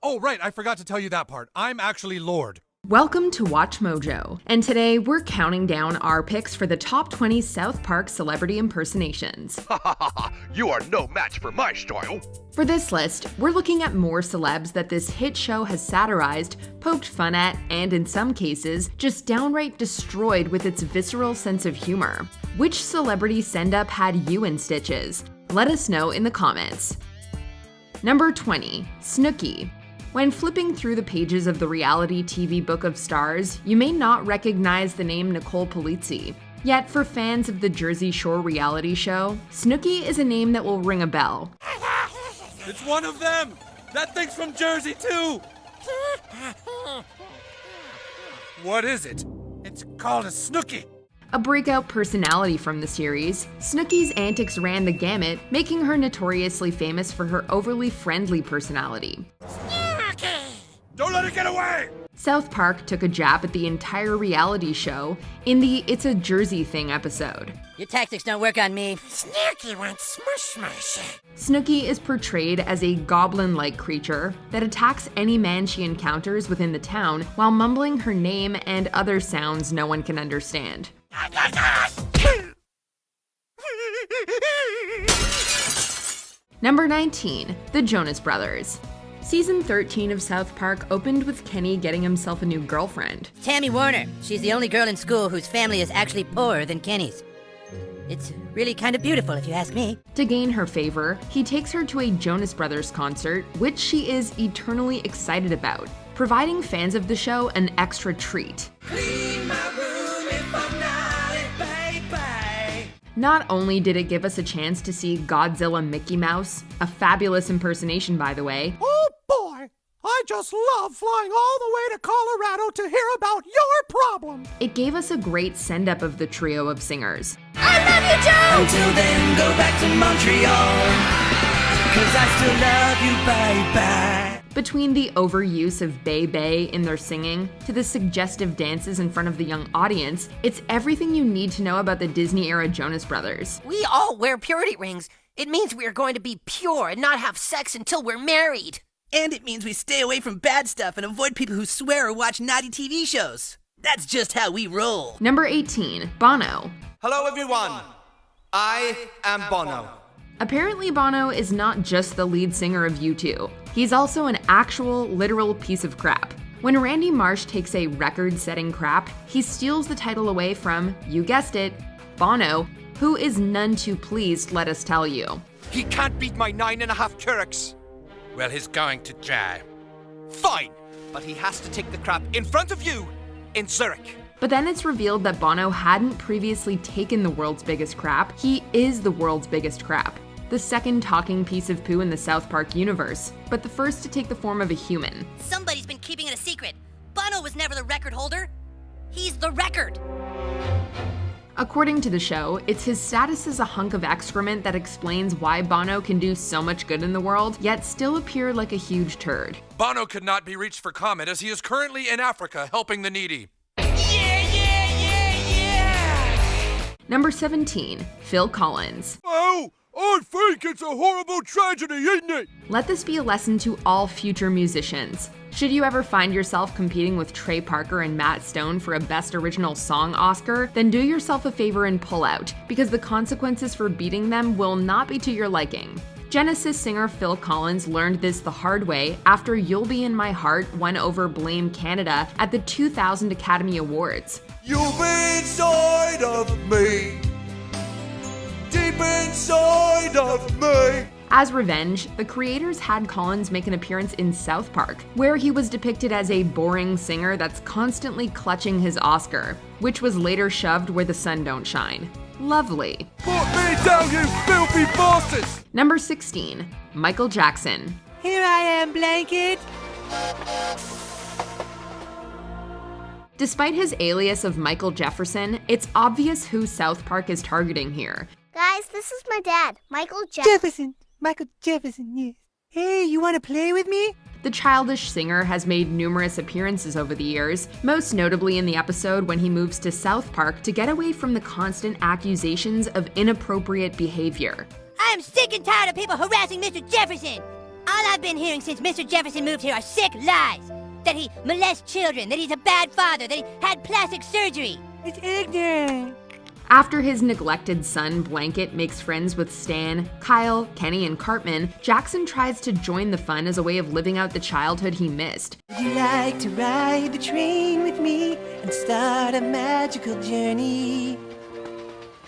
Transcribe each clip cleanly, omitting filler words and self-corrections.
Oh, right, I forgot to tell you that part. I'm actually Lord. Welcome to Watch Mojo, and today we're counting down our picks for the top 20 South Park celebrity impersonations. Ha ha ha ha! You are no match for my style! For this list, we're looking at more celebs that this hit show has satirized, poked fun at, and in some cases, just downright destroyed with its visceral sense of humor. Which celebrity send-up had you in stitches? Let us know in the comments. Number 20, Snooki. When flipping through the pages of the reality TV Book of Stars, you may not recognize the name Nicole Polizzi. Yet for fans of the Jersey Shore reality show, Snooki is a name that will ring a bell. It's one of them! That thing's from Jersey, too! What is it? It's called a Snooki. A breakout personality from the series, Snooki's antics ran the gamut, making her notoriously famous for her overly friendly personality. Don't let it get away! South Park took a jab at the entire reality show in the It's a Jersey Thing episode. Your tactics don't work on me. Snooki wants smush smush. Snooki is portrayed as a goblin-like creature that attacks any man she encounters within the town while mumbling her name and other sounds no one can understand. Number 19, the Jonas Brothers. Season 13 of South Park opened with Kenny getting himself a new girlfriend. Tammy Warner. She's the only girl in school whose family is actually poorer than Kenny's. It's really kind of beautiful, if you ask me. To gain her favor, he takes her to a Jonas Brothers concert, which she is eternally excited about, providing fans of the show an extra treat. Clean my room if I'm not it, baby. Not only did it give us a chance to see Godzilla Mickey Mouse, a fabulous impersonation by the way, Oh boy, I just love flying all the way to Colorado to hear about your problem. it gave us a great send-up of the trio of singers. I love you, Joe! Until then, go back to Montreal. 'Cause I still love you, baby. Between the overuse of Bay Bay in their singing to the suggestive dances in front of the young audience, it's everything you need to know about the Disney-era Jonas Brothers. We all wear purity rings. It means we are going to be pure and not have sex until we're married. And it means we stay away from bad stuff and avoid people who swear or watch naughty TV shows. That's just how we roll. Number 18, Bono. Hello everyone, I am Bono. Apparently Bono is not just the lead singer of U2. He's also an actual, literal piece of crap. When Randy Marsh takes a record-setting crap, he steals the title away from, you guessed it, Bono, who is none too pleased, let us tell you. He can't beat my 9.5 Keurig. Well, he's going to try. Fine, but he has to take the crap in front of you in Zurich. But then it's revealed that Bono hadn't previously taken the world's biggest crap. He is the world's biggest crap. The second talking piece of poo in the South Park universe, but the first to take the form of a human. Somebody's been keeping it a secret. Bono was never the record holder. He's the record. According to the show, it's his status as a hunk of excrement that explains why Bono can do so much good in the world, yet still appear like a huge turd. Bono could not be reached for comment as he is currently in Africa helping the needy. Number 17, Phil Collins. Oh, I think it's a horrible tragedy, isn't it? Let this be a lesson to all future musicians. Should you ever find yourself competing with Trey Parker and Matt Stone for a Best Original Song Oscar, then do yourself a favor and pull out, because the consequences for beating them will not be to your liking. Genesis singer Phil Collins learned this the hard way after You'll Be in My Heart won over Blame Canada at the 2000 Academy Awards. You'll be inside of me, deep inside of me. As revenge, the creators had Collins make an appearance in South Park, where he was depicted as a boring singer that's constantly clutching his Oscar, which was later shoved where the sun don't shine. Lovely. Put me down, you filthy bastards! Number 16, Michael Jackson. Here I am, blanket. Despite his alias of Michael Jefferson, it's obvious who South Park is targeting here. Guys, this is my dad, Michael Jefferson. Jefferson. Michael Jefferson, yes. Hey, you want to play with me? The childish singer has made numerous appearances over the years, most notably in the episode when he moves to South Park to get away from the constant accusations of inappropriate behavior. I'm sick and tired of people harassing Mr. Jefferson. All I've been hearing since Mr. Jefferson moved here are sick lies. That he molests children, that he's a bad father, that he had plastic surgery. It's ignorant. After his neglected son, Blanket, makes friends with Stan, Kyle, Kenny, and Cartman, Jackson tries to join the fun as a way of living out the childhood he missed. Would you like to ride the train with me and start a magical journey?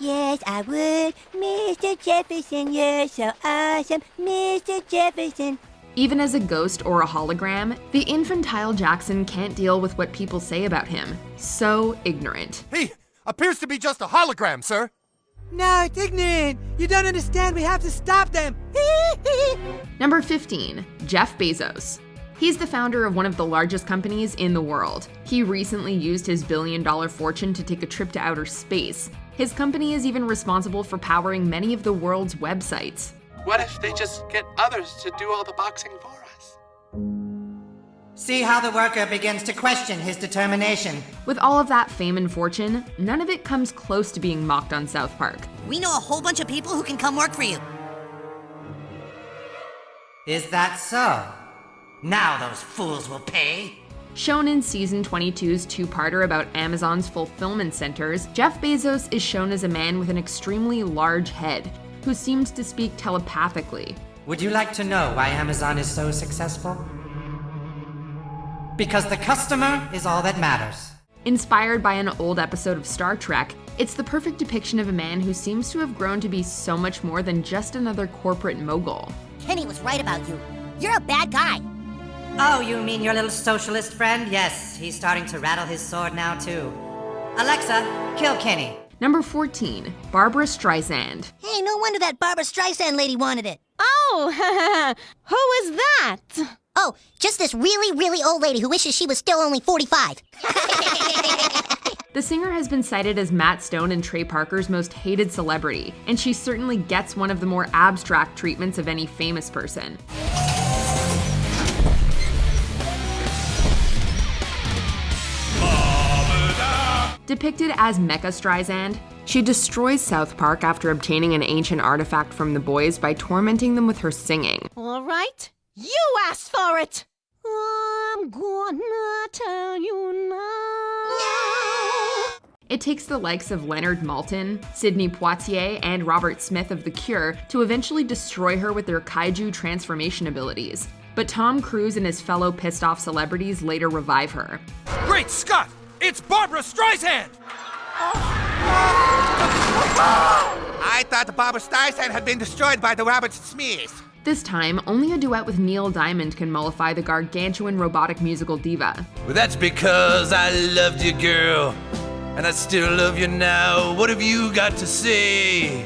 Yes, I would. Mr. Jefferson, you're so awesome. Mr. Jefferson. Even as a ghost or a hologram, the infantile Jackson can't deal with what people say about him. So ignorant. He appears to be just a hologram, sir. No, it's ignorant. You don't understand. We have to stop them. Number 15, Jeff Bezos. He's the founder of one of the largest companies in the world. He recently used his billion-dollar fortune to take a trip to outer space. His company is even responsible for powering many of the world's websites. What if they just get others to do all the boxing for us? See how the worker begins to question his determination. With all of that fame and fortune, none of it comes close to being mocked on South Park. We know a whole bunch of people who can come work for you. Is that so? Now those fools will pay. Shown in season 22's two-parter about Amazon's fulfillment centers, Jeff Bezos is shown as a man with an extremely large head, who seems to speak telepathically. Would you like to know why Amazon is so successful? Because the customer is all that matters. Inspired by an old episode of Star Trek, it's the perfect depiction of a man who seems to have grown to be so much more than just another corporate mogul. Kenny was right about you. You're a bad guy. Oh, you mean your little socialist friend? Yes, he's starting to rattle his sword now too. Alexa, kill Kenny. Number 14, Barbara Streisand. Hey, no wonder that Barbara Streisand lady wanted it. Oh, who is that? Oh, just this really, really old lady who wishes she was still only 45. The singer has been cited as Matt Stone and Trey Parker's most hated celebrity, and she certainly gets one of the more abstract treatments of any famous person. Depicted as Mecha Streisand, she destroys South Park after obtaining an ancient artifact from the boys by tormenting them with her singing. All right, you asked for it. I'm gonna tell you now. It takes the likes of Leonard Maltin, Sidney Poitier, and Robert Smith of The Cure to eventually destroy her with their kaiju transformation abilities. But Tom Cruise and his fellow pissed-off celebrities later revive her. Great Scott! It's Barbara Streisand! I thought Barbara Streisand had been destroyed by the Robert Smiths. This time, only a duet with Neil Diamond can mollify the gargantuan robotic musical diva. Well, that's because I loved you, girl. And I still love you now. What have you got to say?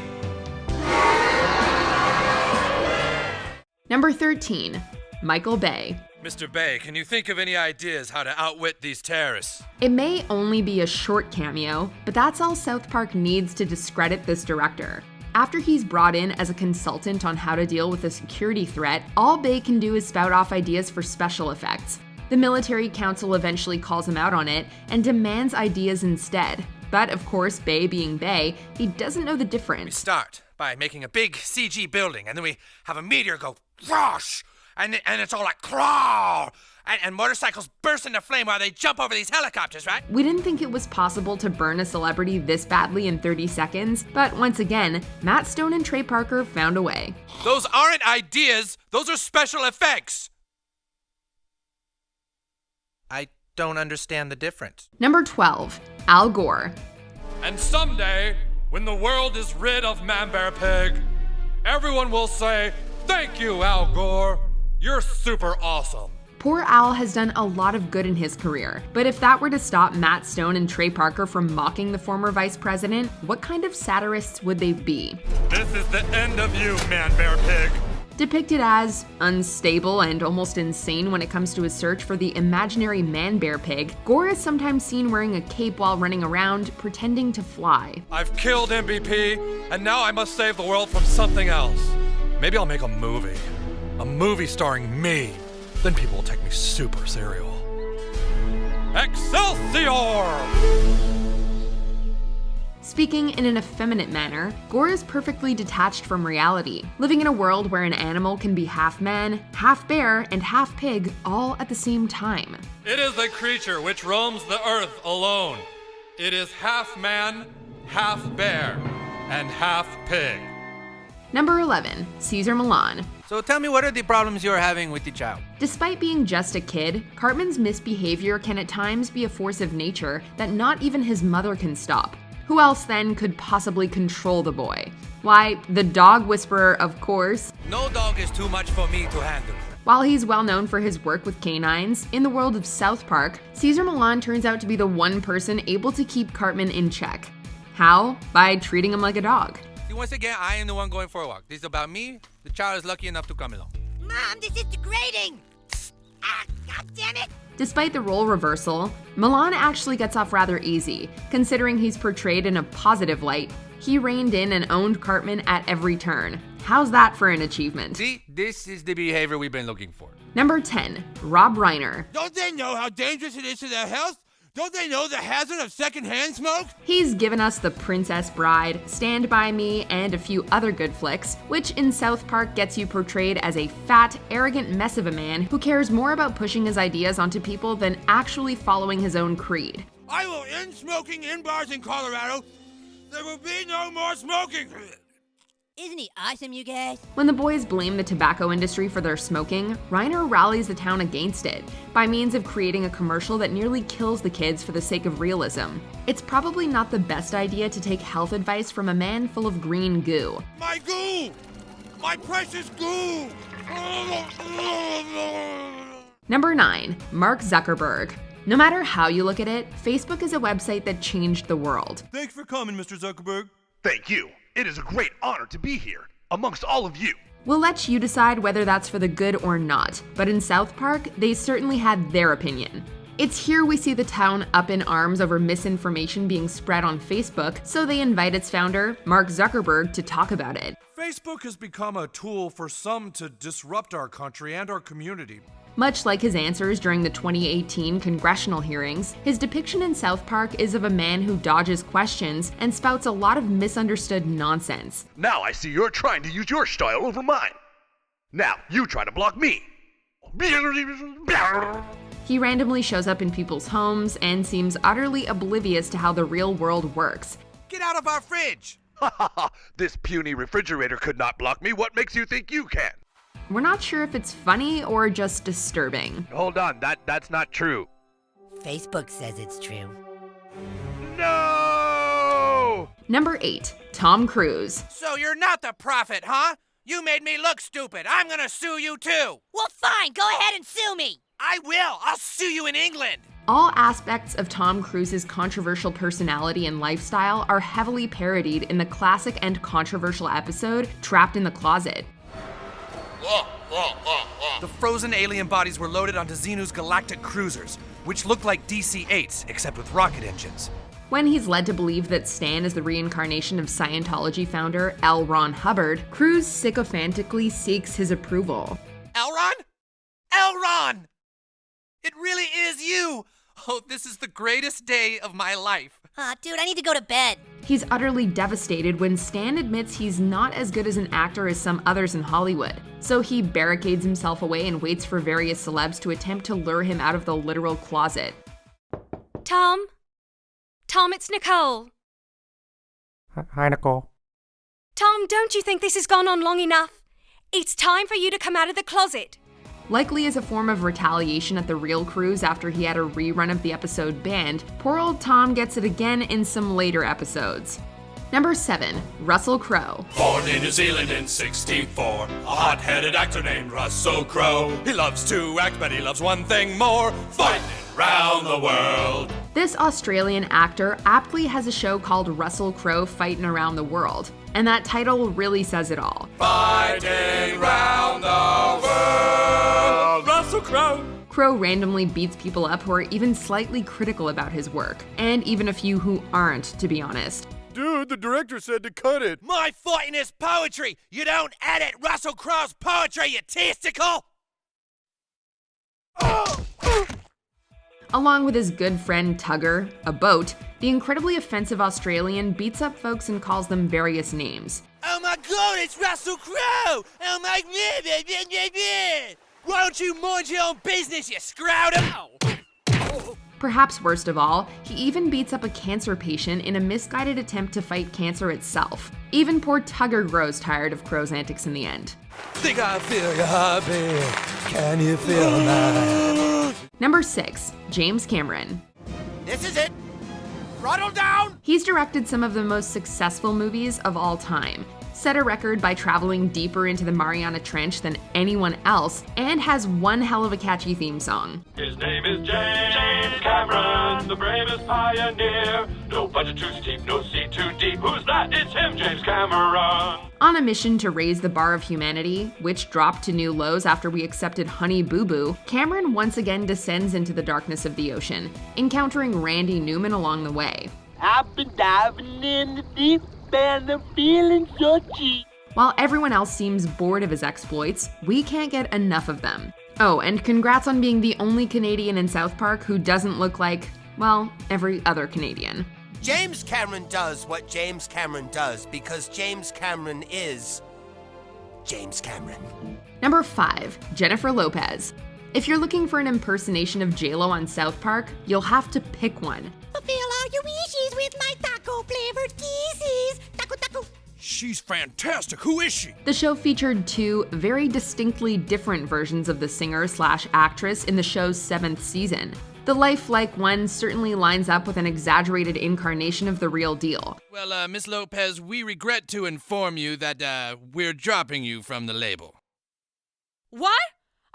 Number 13, Michael Bay. Mr. Bay, can you think of any ideas how to outwit these terrorists? It may only be a short cameo, but that's all South Park needs to discredit this director. After he's brought in as a consultant on how to deal with a security threat, all Bay can do is spout off ideas for special effects. The military council eventually calls him out on it and demands ideas instead. But of course, Bay being Bay, he doesn't know the difference. We start by making a big CG building, and then we have a meteor go whoosh, and it's all like crawl, and motorcycles burst into flame while they jump over these helicopters, right? We didn't think it was possible to burn a celebrity this badly in 30 seconds, but once again, Matt Stone and Trey Parker found a way. Those aren't ideas, those are special effects! I don't understand the difference. Number 12, Al Gore. And someday, when the world is rid of Man Bear Pig, everyone will say, "Thank you, Al Gore. You're super awesome." Poor Al has done a lot of good in his career, but if that were to stop Matt Stone and Trey Parker from mocking the former vice president, what kind of satirists would they be? This is the end of you, Man Bear Pig. Depicted as unstable and almost insane when it comes to his search for the imaginary man bear pig, Gore is sometimes seen wearing a cape while running around, pretending to fly. I've killed MVP, and now I must save the world from something else. Maybe I'll make a movie starring me. Then people will take me super serial. Excelsior! Speaking in an effeminate manner, Gore is perfectly detached from reality, living in a world where an animal can be half man, half bear, and half pig all at the same time. It is a creature which roams the earth alone. It is half man, half bear, and half pig. Number 11, Cesar Millan. So tell me, what are the problems you're having with the child? Despite being just a kid, Cartman's misbehavior can at times be a force of nature that not even his mother can stop. Who else then could possibly control the boy? Why, the dog whisperer, of course. No dog is too much for me to handle. While he's well known for his work with canines, in the world of South Park, Cesar Millan turns out to be the one person able to keep Cartman in check. How? By treating him like a dog. See, once again, I am the one going for a walk. This is about me. The child is lucky enough to come along. Mom, this is degrading! God damn it! Despite the role reversal, Millan actually gets off rather easy, considering he's portrayed in a positive light. He reined in and owned Cartman at every turn. How's that for an achievement? See, this is the behavior we've been looking for. Number 10, Rob Reiner. Don't they know how dangerous it is to their health? Don't they know the hazard of secondhand smoke? He's given us The Princess Bride, Stand By Me, and a few other good flicks, which in South Park gets you portrayed as a fat, arrogant mess of a man who cares more about pushing his ideas onto people than actually following his own creed. I will end smoking in bars in Colorado. There will be no more smoking. Isn't he awesome, you guys? When the boys blame the tobacco industry for their smoking, Reiner rallies the town against it by means of creating a commercial that nearly kills the kids for the sake of realism. It's probably not the best idea to take health advice from a man full of green goo. My goo! My precious goo! Number 9, Mark Zuckerberg. No matter how you look at it, Facebook is a website that changed the world. Thanks for coming, Mr. Zuckerberg. Thank you. It is a great honor to be here, amongst all of you. We'll let you decide whether that's for the good or not, but in South Park, they certainly had their opinion. It's here we see the town up in arms over misinformation being spread on Facebook, so they invite its founder, Mark Zuckerberg, to talk about it. Facebook has become a tool for some to disrupt our country and our community. Much like his answers during the 2018 congressional hearings, his depiction in South Park is of a man who dodges questions and spouts a lot of misunderstood nonsense. Now I see you're trying to use your style over mine. Now you try to block me. He randomly shows up in people's homes and seems utterly oblivious to how the real world works. Get out of our fridge! Ha ha ha! This puny refrigerator could not block me. What makes you think you can? We're not sure if it's funny or just disturbing. Hold on, that's not true. Facebook says it's true. No! Number 8, Tom Cruise. So you're not the prophet, huh? You made me look stupid. I'm gonna sue you too. Well, fine. Go ahead and sue me. I will. I'll sue you in England. All aspects of Tom Cruise's controversial personality and lifestyle are heavily parodied in the classic and controversial episode Trapped in the Closet. The frozen alien bodies were loaded onto Xenu's galactic cruisers, which looked like DC-8s, except with rocket engines. When he's led to believe that Stan is the reincarnation of Scientology founder L. Ron Hubbard, Cruise sycophantically seeks his approval. L. Ron? L. Ron! It really is you! Oh, this is the greatest day of my life. Dude, I need to go to bed. He's utterly devastated when Stan admits he's not as good as an actor as some others in Hollywood. So he barricades himself away and waits for various celebs to attempt to lure him out of the literal closet. Tom? Tom, it's Nicole. Hi, Nicole. Tom, don't you think this has gone on long enough? It's time for you to come out of the closet. Likely as a form of retaliation at the real Cruise after he had a rerun of the episode banned, poor old Tom gets it again in some later episodes. Number 7, Russell Crowe. Born in New Zealand in '64, a hot-headed actor named Russell Crowe. He loves to act, but he loves one thing more, fighting round the world. This Australian actor aptly has a show called Russell Crowe Fightin' Around the World, and that title really says it all. Fighting round the world, Russell Crowe. Crowe randomly beats people up who are even slightly critical about his work, and even a few who aren't, to be honest. Dude, the director said to cut it. My fighting is poetry. You don't edit Russell Crowe's poetry, you testicle! Along with his good friend Tugger, a boat, The incredibly offensive Australian beats up folks and calls them various names. Oh my God, it's Russell Crowe! Oh my God! Why don't you mind your own business, you scrouter? Perhaps worst of all, he even beats up a cancer patient in a misguided attempt to fight cancer itself. Even poor Tugger grows tired of Crowe's antics in the end. Think I feel your heartbeat. Can you feel mine? Number 6, James Cameron. This is it. Throttle down! He's directed some of the most successful movies of all time, set a record by traveling deeper into the Mariana Trench than anyone else, and has one hell of a catchy theme song. His name is James Cameron, the bravest pioneer. No budget too steep, no sea too deep. Who's that? It's him, James Cameron. On a mission to raise the bar of humanity, which dropped to new lows after we accepted Honey Boo Boo, Cameron once again descends into the darkness of the ocean, encountering Randy Newman along the way. I've been diving in the deep and I'm feeling so cheap. While everyone else seems bored of his exploits, we can't get enough of them. Oh, and congrats on being the only Canadian in South Park who doesn't look like, well, every other Canadian. James Cameron does what James Cameron does because James Cameron is James Cameron. Number 5, Jennifer Lopez. If you're looking for an impersonation of J-Lo on South Park, you'll have to pick one. Fulfill all your wishes with my taco-flavored kisses. Taco, taco. She's fantastic. Who is she? The show featured 2 very distinctly different versions of the singer/actress in the show's 7th season. The lifelike one certainly lines up with an exaggerated incarnation of the real deal. Well, Miss Lopez, we regret to inform you that we're dropping you from the label. What?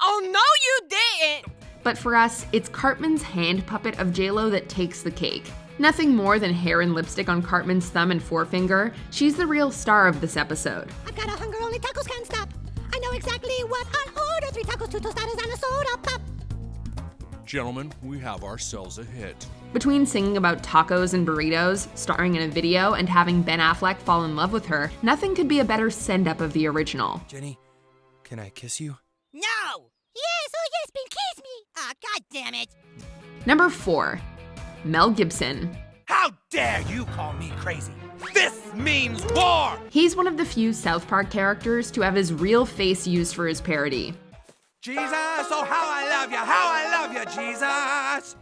Oh, no, you didn't! But for us, it's Cartman's hand puppet of J-Lo that takes the cake. Nothing more than hair and lipstick on Cartman's thumb and forefinger, she's the real star of this episode. I've got a hunger only tacos can't stop. I know exactly what I'll order. 3 tacos, 2 tostadas, and a soda pop. Gentlemen, we have ourselves a hit. Between singing about tacos and burritos, starring in a video, and having Ben Affleck fall in love with her, nothing could be a better send-up of the original. Jenny, can I kiss you? No! Yes, oh yes, Ben, kiss me! Ah, god damn it! Number 4, Mel Gibson. How dare you call me crazy? This means war! He's one of the few South Park characters to have his real face used for his parody. Jesus, oh how I love you, Jesus!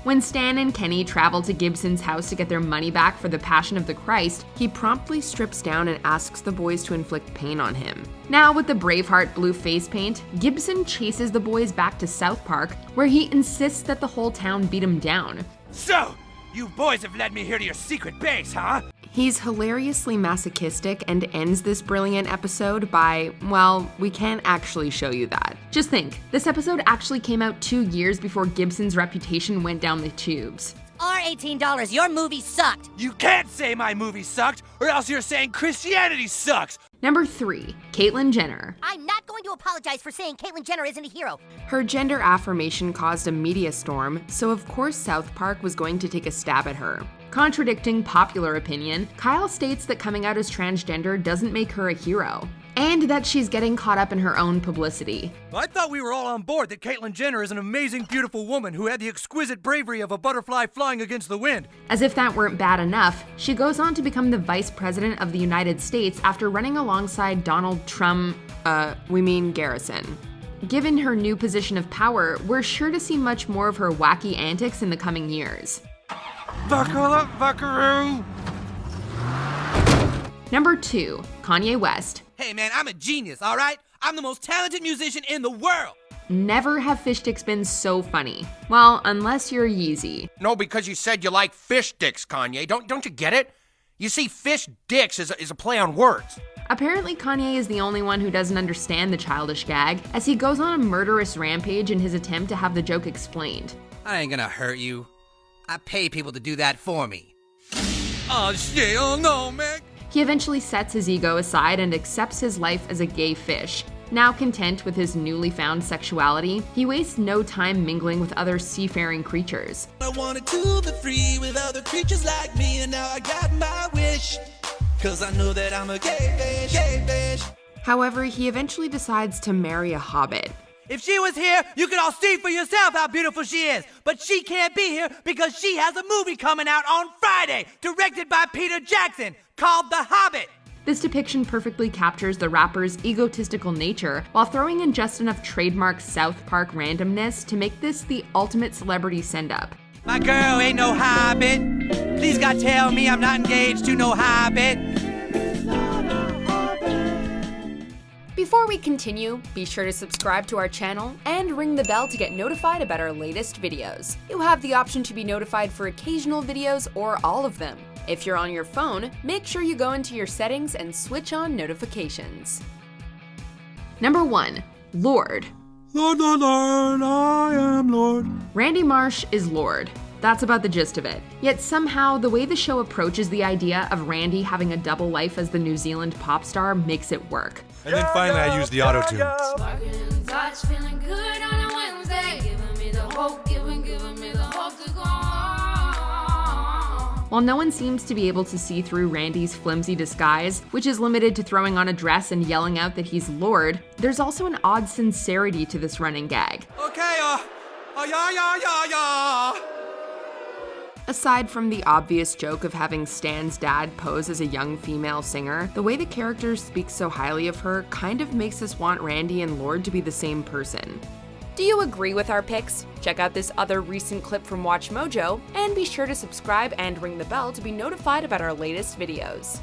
When Stan and Kenny travel to Gibson's house to get their money back for the Passion of the Christ, he promptly strips down and asks the boys to inflict pain on him. Now, with the Braveheart blue face paint, Gibson chases the boys back to South Park, where he insists that the whole town beat him down. So, you boys have led me here to your secret base, huh? He's hilariously masochistic and ends this brilliant episode by, well, we can't actually show you that. Just think, this episode actually came out 2 years before Gibson's reputation went down the tubes. Our $18, your movie sucked. You can't say my movie sucked, or else you're saying Christianity sucks. Number 3, Caitlyn Jenner. I'm not going to apologize for saying Caitlyn Jenner isn't a hero. Her gender affirmation caused a media storm, so of course South Park was going to take a stab at her. Contradicting popular opinion, Kyle states that coming out as transgender doesn't make her a hero, and that she's getting caught up in her own publicity. I thought we were all on board that Caitlyn Jenner is an amazing, beautiful woman who had the exquisite bravery of a butterfly flying against the wind. As if that weren't bad enough, she goes on to become the Vice President of the United States after running alongside Donald Trump, Garrison. Given her new position of power, we're sure to see much more of her wacky antics in the coming years. Buckle up, buckaroo! Number 2, Kanye West. Hey man, I'm a genius, alright? I'm the most talented musician in the world! Never have fish sticks been so funny. Well, unless you're Yeezy. No, because you said you like fish sticks, Kanye. Don't you get it? You see, fish dicks is a play on words. Apparently, Kanye is the only one who doesn't understand the childish gag, as he goes on a murderous rampage in his attempt to have the joke explained. I ain't gonna hurt you. I pay people to do that for me. Oh shit, oh no, man. He eventually sets his ego aside and accepts his life as a gay fish. Now content with his newly found sexuality, he wastes no time mingling with other seafaring creatures. I wanted to be free with other creatures like me, and now I got my wish. 'Cause I know that I'm a gay fish. However, he eventually decides to marry a hobbit. If she was here, you could all see for yourself how beautiful she is. But she can't be here because she has a movie coming out on Friday, directed by Peter Jackson, called The Hobbit. This depiction perfectly captures the rapper's egotistical nature while throwing in just enough trademark South Park randomness to make this the ultimate celebrity send-up. My girl ain't no hobbit. Please God tell me I'm not engaged to no hobbit. Before we continue, be sure to subscribe to our channel and ring the bell to get notified about our latest videos. You have the option to be notified for occasional videos or all of them. If you're on your phone, make sure you go into your settings and switch on notifications. Number 1. Lord. Lord, Lord, Lord, I am Lord. Randy Marsh is Lord. That's about the gist of it. Yet somehow, the way the show approaches the idea of Randy having a double life as the New Zealand pop star makes it work. And then finally I used the auto-tune. While no one seems to be able to see through Randy's flimsy disguise, which is limited to throwing on a dress and yelling out that he's Lord, there's also an odd sincerity to this running gag. Okay, yeah. Aside from the obvious joke of having Stan's dad pose as a young female singer, the way the characters speak so highly of her kind of makes us want Randy and Lord to be the same person. Do you agree with our picks? Check out this other recent clip from WatchMojo, and be sure to subscribe and ring the bell to be notified about our latest videos.